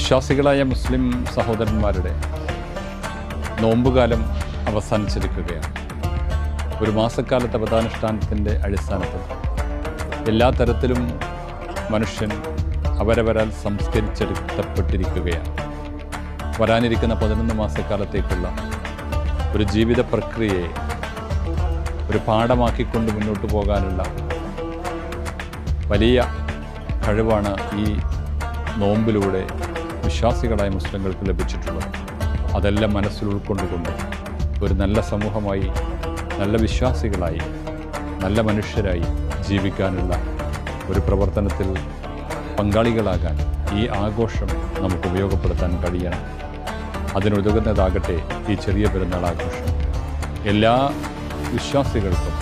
വിശ്വാസികളായ മുസ്ലിം സഹോദരന്മാരുടെ നോമ്പുകാലം അവസാനിച്ചിരിക്കുകയാണ്. ഒരു മാസക്കാലത്തെ വ്രതാനുഷ്ഠാനത്തിൻ്റെ അടിസ്ഥാനത്തിൽ എല്ലാ തരത്തിലും മനുഷ്യൻ അവരവരാൽ സംസ്കരിച്ചെടുക്കപ്പെട്ടിരിക്കുകയാണ്. വരാനിരിക്കുന്ന 11 മാസക്കാലത്തേക്കുള്ള ഒരു ജീവിത പ്രക്രിയയെ ഒരു പാഠമാക്കിക്കൊണ്ട് മുന്നോട്ട് പോകാനുള്ള വലിയ കഴിവാണ് ഈ നോമ്പിലൂടെ വിശ്വാസികളായ മുസ്ലിങ്ങൾക്ക് ലഭിച്ചിട്ടുള്ളത്. അതെല്ലാം മനസ്സിൽ ഉൾക്കൊണ്ടുകൊണ്ട് ഒരു നല്ല സമൂഹമായി, നല്ല വിശ്വാസികളായി, നല്ല മനുഷ്യരായി ജീവിക്കാനുള്ള ഒരു പ്രവർത്തനത്തിൽ പങ്കാളികളാകാൻ ഈ ആഘോഷം നമുക്ക് ഉപയോഗപ്പെടുത്താൻ കഴിയണം. അതിനുതകുന്നതാകട്ടെ ഈ ചെറിയ പെരുന്നാൾ ആഘോഷം. എല്ലാ വിശ്വാസികൾക്കും,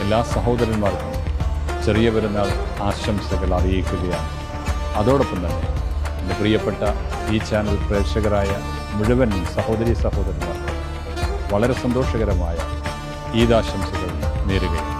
എല്ലാ സഹോദരന്മാർക്കും ചെറിയ പെരുന്നാൾ ആശംസകൾ അറിയിക്കുകയാണ്. അതോടൊപ്പം തന്നെ എൻ്റെ പ്രിയപ്പെട്ട ഈ ചാനൽ പ്രേക്ഷകരായ മുഴുവൻ സഹോദരി സഹോദരന്മാർക്ക് വളരെ സന്തോഷകരമായ ഈദാശംസകൾ നേരുകയാണ്.